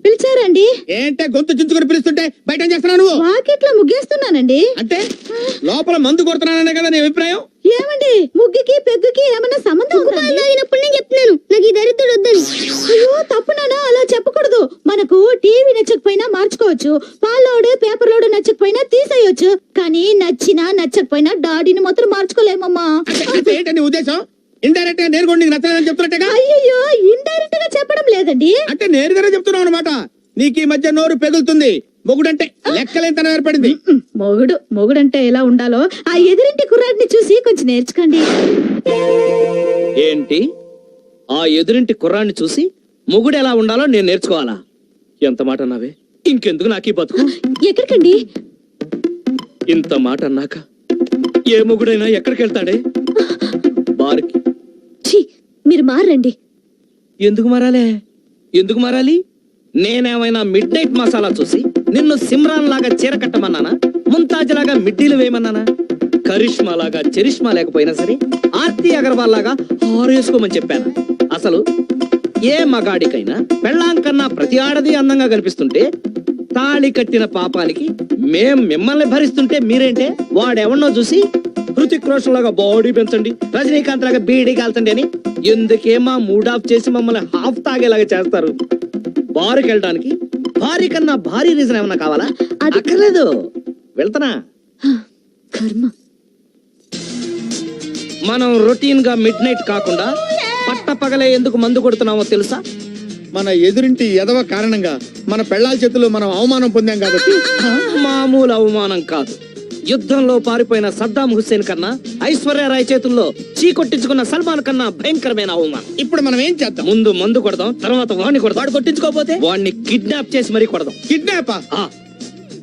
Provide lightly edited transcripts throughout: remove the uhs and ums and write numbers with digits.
పిలిచారండి? ఏంటే గొంతు చించుకొని పిలుస్తుంటే బయట ఏం చేస్తున్నావు నువ్వు? వాకిట్లో ముగ్గేస్తున్నానండి. అంటే లోపల మందు కొడుతున్నాననే కదా నీ అభిప్రాయం? ఏమండి, ముగ్గుకి పెగ్గుకి ఏమన్నా సంబంధం ఉందా? నేను చెప్తున్నాను నాకు ఈ దరిద్రుడు వద్దని. అయ్యో తప్పునానా, అలా చెప్పకూడదు. మనకు టీవీ నచ్చకపోయినా మార్చుకోవచ్చు, పాలోడు పేపర్లోడు నచ్చకపోయినా తీసేయొచ్చు, కానీ నచ్చినా నచ్చకపోయినా డాడీని మాత్రం మార్చుకోలేమమ్మా. అంటే ఏంటి నీ ఉద్దేశం? ఇండైరెక్ట్ గా నేను కూడా నీకు నచ్చలేదని చెప్తున్నట్టుగా. అయ్యో ఇండైరెక్ట్ గా చెప్పడం లేదండి. అంటే నేరుగానే చెప్తున్నావు అనమాట. నీకు ఈ మధ్య నోరు పెగులుతుంది. మొగుడంటే లెక్కలేంతనం ఏర్పడింది. మొగుడంటే ఎలా ఉండాలో ఆ ఎదురింటి కుర్రాడిని చూసి కొంచెం నేర్చుకోండి. ఏంటి? ఆ ఎదురింటి కుర్రాన్ని చూసి మొగుడు ఎలా ఉండాలో నేను నేర్చుకోవాలా? ఎంత మాట అన్నావే? ఇంకెందుకు నాకు ఈ బతుకు? ఎక్కడికండి? ఇంత మాట అన్నాక ఏ మొగుడైనా ఎక్కడికి వెళ్తాడే? బార్కి. ఛీ, మీరు మారండి. ఎందుకు మారాలే? ఎందుకు మారాలి? నేనేమైనా మిడ్ నైట్ మసాలా చూసి నిన్ను సిమ్రాన్ లాగా చీర కట్టమన్నానా? ముంతాజ్ లాగా మిడ్డీలు వేయమన్నానా? కరిష్మా లాగా చరిష్మా లేకపోయినా సరే ఆర్తి అగర్వాల్ లాగా హారేసుకోమని చెప్పాను. అసలు ఏ మగాడికైనా పెళ్ళాం కన్నా ప్రతి ఆడది అందంగా కనిపిస్తుంటే తాళి కట్టిన పాపానికి మేం మిమ్మల్ని భరిస్తుంటే మీరేంటే వాడెవన్నో చూసి హృతిక్ రోషన్ లాగా బాడీ పెంచండి, రజనీకాంత్ లాగా బీడీ కాల్చండి అని ఎందుకేమా మూడ్ ఆఫ్ చేసి మమ్మల్ని హాఫ్ తాగేలాగా చేస్తారు? బారుకి వెళ్ళడానికి భారీ కన్నా భారీ రీజన్ ఏమన్నా కావాలా? అక్కర్లేదు, వెళ్తానా? కర్మ. మనం రొటీన్ గా మిడ్ నైట్ కాకుండా పట్ట పగలే ఎందుకు మందు కొడుతున్నామో తెలుసా? మన ఎదురింటి ఎదవ కారణంగా మన పెళ్ళాల చేతుల్లో మనం అవమానం పొందాం కాబట్టి. మామూలు అవమానం కాదు. యుద్ధంలో పారిపోయిన సద్దాం హుస్సేన్ కన్నా ఐశ్వర్యరాయ్ చేతుల్లో చీకొట్టించుకున్న సల్మాన్ కన్నా భయంకరమైన అవమానం. ఇప్పుడు మనం ఏం చేద్దాం? ముందు మందు కొడదాం, తర్వాత వాడిని కొడదాం. వాడు కొట్టించుకోపోతే వాడిని కిడ్నాప్ చేసి మరీ కొడదాం. కిడ్నాపా? ఆ,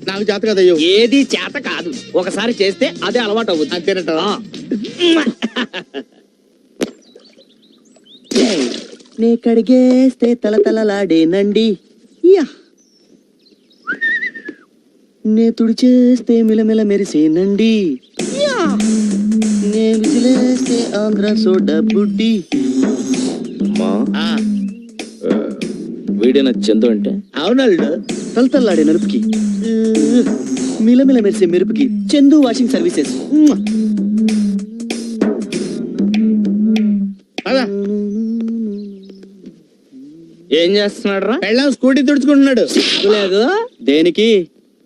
నాకు చేత కదయ్యో. ఏది చేత కాదు, ఒకసారి చేస్తే అదే అలవాటు అవుతుంది. అంతేనట. నే కడిగేస్తే తలతలలాడేనండి, యా నే తుడిచేస్తే మిలమిల మెరిసేనండి, యా నే విసిలేస్తే ఆంధ్ర సోడా బుడ్డి. వీడిన చందు అంటే అవునల్డు. తలతల్లాడే నలుపుకి మిలమిల మెరిసే మెరుపుకి చందు వాషింగ్ సర్వీసెస్. అదా ఏం చేస్తున్నాడు రా? పెళ్ళాం స్కూటీ తుడుచుకుంటున్నాడు. లేదు, దేనికి?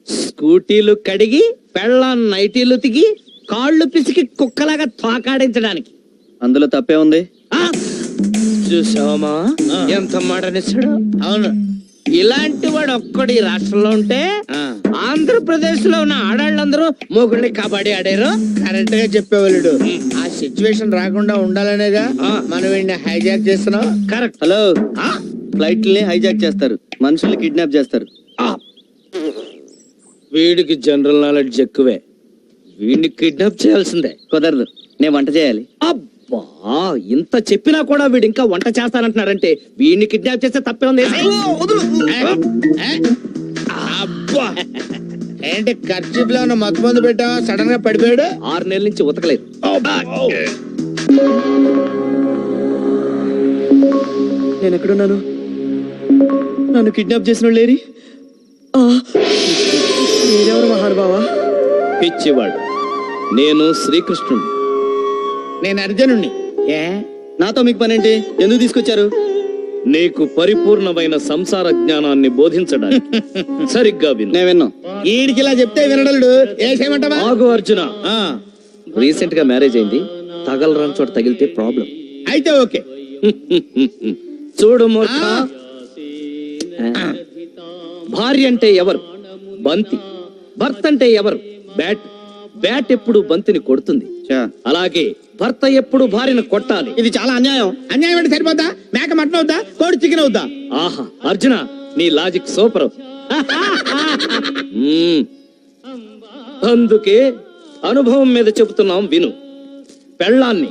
స్కూటీలు కడిగి పెళ్ళాం నైటీలు తిగి కాళ్ళు పిసికి కుక్కలాగా తోకాడించడానికి. అందులో తప్పే ఉంది? చూసావమ్మా ఎంత మాట నిచ్చాడు? అవును. ఇలాంటి వాడు ఒక్కడి రాష్ట్రంలో ఉంటే ఆంధ్రప్రదేశ్ లో ఉన్న ఆడాళ్ళందరూ మొగుడిని కబడ్డీ ఆడారు. కరెక్ట్ గా చెప్పేవాళ్ళు. ఆ సిచ్యువేషన్ రాకుండా ఉండాలనేగా మనం వీడిని హైజాక్ చేస్తున్నాం. కరెక్ట్. హలో, ఫ్లైట్లని హైజాక్ చేస్తారు, మనుషుల్ని కిడ్నాప్ చేస్తారు. వీడికి జనరల్ నాలెడ్జ్ ఎక్కువే. వీడిని కిడ్నాప్ చేయాల్సిందే. కుదరదు, నేను వంట చేయాలి. అబ్బా, ఇంత చెప్పినా కూడా వీడు ఇంకా వంట చేస్తానంటున్నాడంటే వీడిని కిడ్నాప్ చేస్తే తప్పే ఉంది. అబ్బా, ఏంటి ఖర్చు లో ఉన్న మత్తు మందు పెట్టావా? సడన్ గా పడిపోయాడు. 6 నెలల నుంచి ఉతకలేదు. నేను ఎక్కడున్నాను? నన్ను కిడ్నాప్ చేసిన లేరి? మీరెవరు మహానుభావా? పిచ్చివాడు, నేను శ్రీకృష్ణుడు. నేను అర్జునుణ్ణి. ఏ, నాతో మీకు పనేంటి? ఎందుకు తీసుకొచ్చారు? నీకు పరిపూర్ణమైన సంసార జ్ఞానాన్ని బోధించడానికి. సరిగ్గా విను. నేను విన్నా. ఈడికి ఇలా చెప్తే వినడలుడు. ఏ చేయమంటావా? ఆగు అర్జున. రీసెంట్ గా మ్యారేజ్ అయింది. తగలరాని చోట తగిలితే ప్రాబ్లం. అయితే ఓకే. చూడు మూర్ఖ, భార్య అంటే ఎవరు? బంతి. భర్త అంటే ఎవరు? బ్యాట్. బ్యాట్ ఎప్పుడు బంతిని కొడుతుంది. అలాగే భర్త ఎప్పుడు భార్యను కొట్టాలి. ఇది చాలా అన్యాయం. అన్యాయం అంటే సరిపోద్దా? మేక మటన్ అవుతా, కోడి చికెన్ అవుతా? ఆహా అర్జున, నీ లాజిక్ సూపర్. అందుకే అనుభవం మీద చెబుతున్నాం, విను. పెళ్ళాన్ని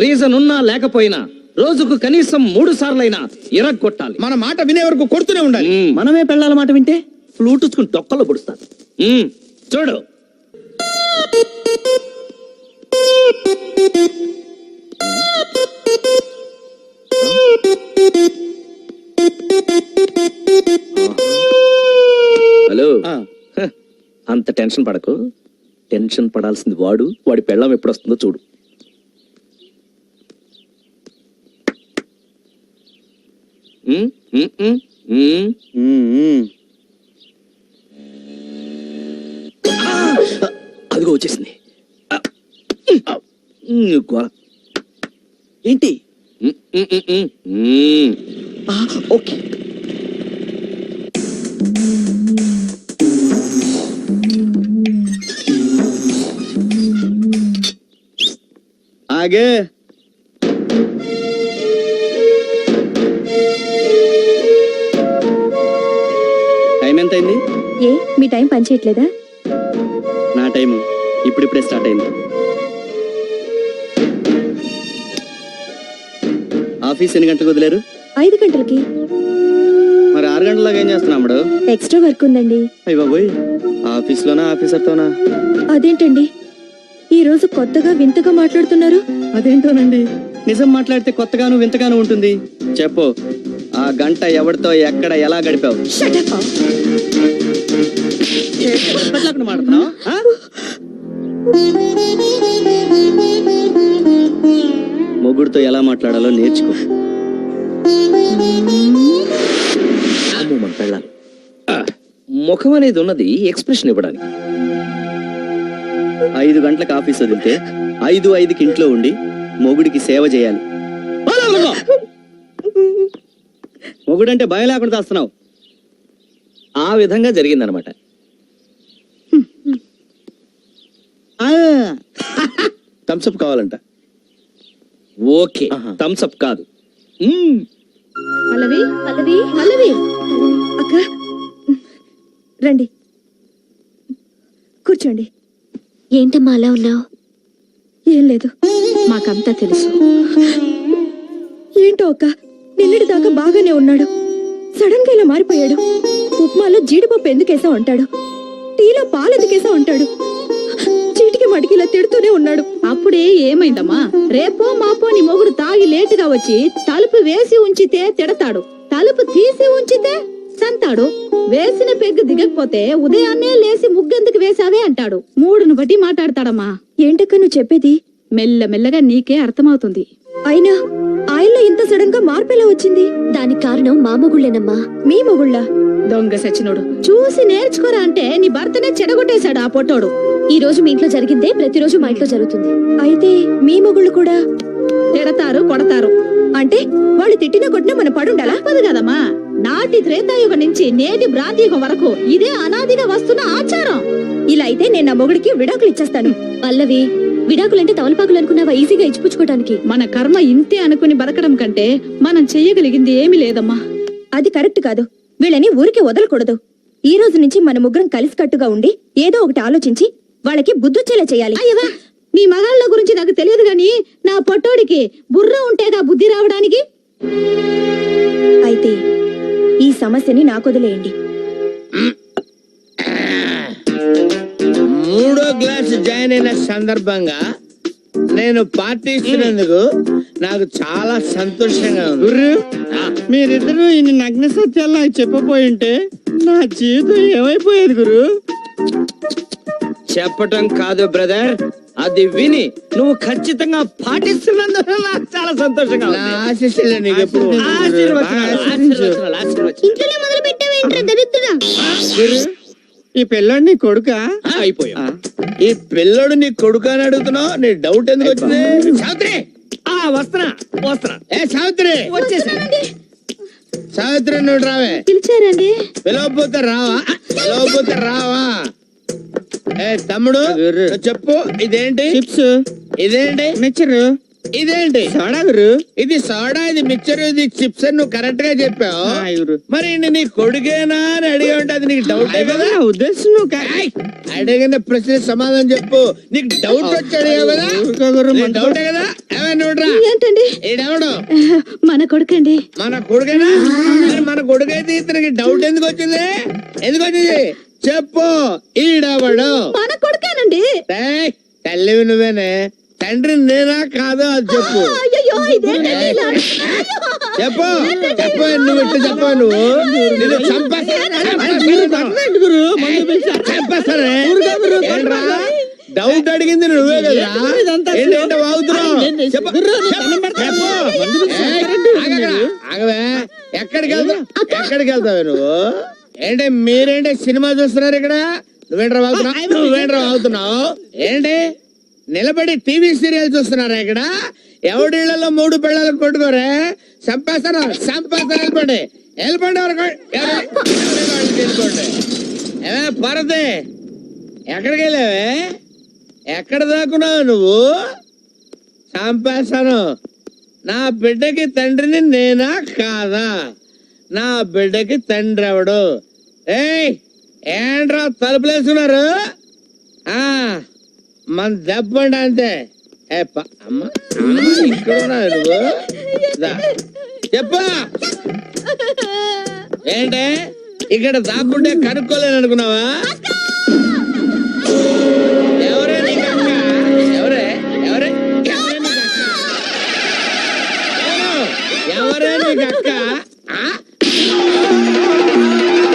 రీజన్ ఉన్నా లేకపోయినా రోజుకు కనీసం 3 సార్లైనా ఇరగొట్టాలి. మన మాట వినే వరకు కొడుతూనే ఉండాలి. మనమే పెళ్ళాల మాట వింటే ఫ్లూటుచుకుని డొక్కలో పొడుస్తాను. చూడు, అంత టెన్షన్ పడకు. టెన్షన్ పడాల్సింది వాడి పెళ్ళం ఎప్పుడు వస్తుందో చూడు. ఉమ్, ఉమ్, ఉమ్, ఉమ్. అదిగో వచ్చేసింది. గోల. ఏంటి? ఉమ్. ఓకే. ఆగే. టైం ఎంత అయింది? ఏ మీ టైం పనిచేయట్లేదా? నా టైము ఇప్పుడిప్పుడే స్టార్ట్ అయింది. ఆఫీస్ ఎన్ని గంటలకు వదిలేరు? 5 గంటలకి. మరి 6 గంటలకు ఏం చేస్తున్నా అమ్మడు? ఎక్స్ట్రా వర్క్ ఉందండి. అయ్య బాబోయ్, ఆఫీస్లోనా ఆఫీసర్తోనా? అదేంటండి ఈ రోజు కొత్తగా వింతగా మాట్లాడుతున్నారు? అదేంటోనండి, నిజం మాట్లాడితే కొత్తగాను వింతగాను ఉంటుంది. చెప్పు, ఆ గంట ఎవరితో ఎక్కడ ఎలా గడిపావు? మొగుడుతో ఎలా మాట్లాడాలో నేర్చుకో. అమ్మో, మన పెళ్ళాలి. ముఖం అనేది ఉన్నది ఎక్స్ప్రెషన్ ఇవ్వడానికి. 5 గంటలకు ఆఫీస్ వదిలితే 5:05కి ఇంట్లో ఉండి మొగుడికి సేవ చేయాలి. మొగుడంటే భయం లేకుండా వస్తున్నావు. ఆ విధంగా జరిగిందనమాట. థమ్స్అప్ కావాలంట. ఓకే, థమ్స్ అప్ కాదు. పల్లవి పల్లవి పల్లవి అక్క రండి కూర్చోండి. ఏంటమ్మా అలా ఉన్నావు? ఏం లేదు, మాకంతా తెలుసు. ఏంటో అక్క, నిన్నటి దాకా బాగానే ఉన్నాడు, సడన్ గా ఇలా మారిపోయాడు. ఉప్మాలో జీడిపప్పు ఎందుకేసా ఉంటాడు, టీలో పాలు ఎందుకేసా ఉంటాడు, చీటికి మడికి ఇలా తిడుతూనే ఉన్నాడు. అప్పుడే ఏమైందమ్మా? రేపో మాపో నీ మొగుడు తాగి లేటుగా వచ్చి తలుపు వేసి ఉంచితే తిడతాడు, తలుపు తీసి ఉంచితే సంతాడు. వేసిన పెగ్గు దిగకపోతే ఉదయాన్నే లేసి ముగ్గెందుకు వేసావే అంటాడు. మూడును బట్టి మాట్లాడతాడమ్మా. ఏంటక్క నువ్వు చెప్పేది? మెల్లమెల్లగా నీకే అర్థమవుతుంది. అయినా ఆయనలో ఇంత సడన్ గా మార్పు ఎలా వచ్చింది? దానికి కారణం మా మొగుళ్ళేనమ్మా. మీ మొగుళ్ళ? దొంగ సచ్చినోడు, చూసి నేర్చుకోరా అంటే నీ భర్తనే చెడగొట్టేశాడు ఆ పొట్టోడు. ఈ రోజు మీ ఇంట్లో జరిగిందే ప్రతిరోజు మా ఇంట్లో జరుగుతుంది. అయితే మీ మొగుళ్ళు కూడా తిడతారు, కొడతారు అంటే వాళ్ళు తిట్టినా కొట్టినా మన పడుండాలా? తప్పదు కదమ్మా. నాటి త్రేతాయుగం నుంచి నేటి బ్రాంతియుగం వరకు ఇదే అనాదిగా వస్తున్న ఆచారం. ఇలా అయితే నేను నా మొగుడికి విడాకులు ఇచ్చేస్తాను. పల్లవి, విడాకులంటే తవలపాకులు అనుకున్నావా ఈజీగా ఇచ్చిపుచ్చుకోవడానికి? మన కర్మ ఇంతే అనుకుని బతకడం కంటే మనం చెయ్యగలిగింది ఏమీ లేదమ్మా. అది కరెక్ట్ కాదు. వీళ్ళని ఊరికే వదలకూడదు. ఈ రోజు నుంచి మన ముగ్గురం కలిసికట్టుగా ఉండి ఏదో ఒకటి ఆలోచించి వాళ్ళకి బుద్ధొచ్చేలా చేయాలి. అయ్యవా, నీ మగాళ్ళ గురించి నాకు తెలియదు గాని నా పొట్టోడికి బుర్ర ఉంటేగా బుద్ధి రావడానికి. అయితే ఈ సమస్యని నాకొదిలేయండి. 3వ క్లాస్ జాయిన్ అయిన సందర్భంగా నేను పార్టీ ఇస్తున్నందుకు నాకు చాలా సంతోషంగా ఉంది. గుర్రు, మీరిద్దరూ ఇన్ని నగ్న సత్యాలు నాకు చెప్పబోయి ఉంటే నా జీవితం ఏమైపోయేది గురు? చెప్పటం కాదు బ్రదర్, అది విని నువ్వు ఖచ్చితంగా పాటిస్తున్నందుకు నాకు చాలా సంతోషంగా నా ఉంది. ఆశీస్సులే నీకు ఎప్పుడు ఉండాలి. ఆశీర్వచనాలు, ఆశీర్వచనాలు, ఆశీర్వచనాలు. ఇంట్లోనే మొదలు పెట్టావేంట్రా దరిద్రుడా? గురు, ఈ పిల్లాడు నీ కొడుకా? అయిపోయాం. ఈ పిల్లడు నీ కొడుకు అని అడుగుతున్నావు, నీ డౌట్ ఎందుకు వచ్చింది? సావిత్రి, వస్తున్నా వస్తున్నా. ఏ సావిత్రి, వచ్చేసా. సావిత్రి నువ్వు రావే. పిలిచారండి? పిలవపోతే రావా? పిలవపోతే రావా? ఏ తమ్ముడు, నువ్వు చెప్పు, ఇదేంటి? చిప్స్, ఇదేంటి? మిక్చర్, ఇదేంటి? సోడా గురు. ఇది సోడా, ఇది మిక్చర్, ఇది చిప్స్ అని నువ్వు కరెక్ట్ గా చెప్పావు. హాయ్ గురు. మరి ఈయన నీ కొడుకేనా అని అడిగి ఉంటే అది నీకు డౌట్ కదా? నా ఉద్దేశం నువ్వు ఏయ్, అడిగిన ప్రశ్న సమాధానం చెప్పు. నీకు డౌట్ వచ్చి అడిగావు కదా? నీకు డౌటే కదా? ఏమన్నా ఏంటండి? ఈడెవడు? మన కొడుకండి. మన కొడుకేనా? మరి మన కొడుకైతే ఇతనికి డౌట్ ఎందుకు వచ్చింది? ఎందుకు వచ్చింది చెప్పు. ఈడెవడు? మన కొడుకేనండి. ఏయ్, తల్లివి నువ్వేనే, తండ్రి నేనా కాదో అది చెప్పు. అయ్యయ్యో, ఇదేంటండి ఇలా అంటున్నారు? చెప్పు చెప్పు, నువ్వు ఇట్లా చెప్పు. నువ్వు నిన్ను చంపేస్తా. చంపేస్తానే. ఏంట్రా? డౌట్ అడిగింది నువ్వే కదరా? ఏంటంటే వాగుతున్నావు? చెప్పు. ఏయ్, ఆగక్కడ. ఆగవే. ఎక్కడికి వెళ్తావే నువ్వు? ఏంటి మీరేంటి సినిమా చూస్తున్నారు ఇక్కడ? నువ్వేంట్రా వాగుతున్నావు? ఏంటి నిలబడి టీవీ సీరియల్ చూస్తున్నారా ఇక్కడ? ఎవడిళ్లలో 3 పిల్లలకు కొట్టుకోరే? చంపేస్తాను. వెళ్ళిపోండి వెళ్ళిపోండి. ఏమే పరదే, ఎక్కడికి వెళ్ళావే? ఎక్కడ దాక్కున్నావు నువ్వు? చంపేస్తాను. నా బిడ్డకి తండ్రిని నేనా కాదా? నా బిడ్డకి తండ్రి ఎవడు? ఏయ్ ఏంట్రా తలుపులేసుకున్నారు? మన దెబ్బండి అంతే. అమ్మ ఇక్కడ ఉన్నావు నువ్వు? చెప్పు. ఏంటే ఇక్కడ దాక్కుంటే కనుక్కోలేను అనుకున్నావా? ఎవరే నీకు అక్క? ఎవరే నీకు అక్క?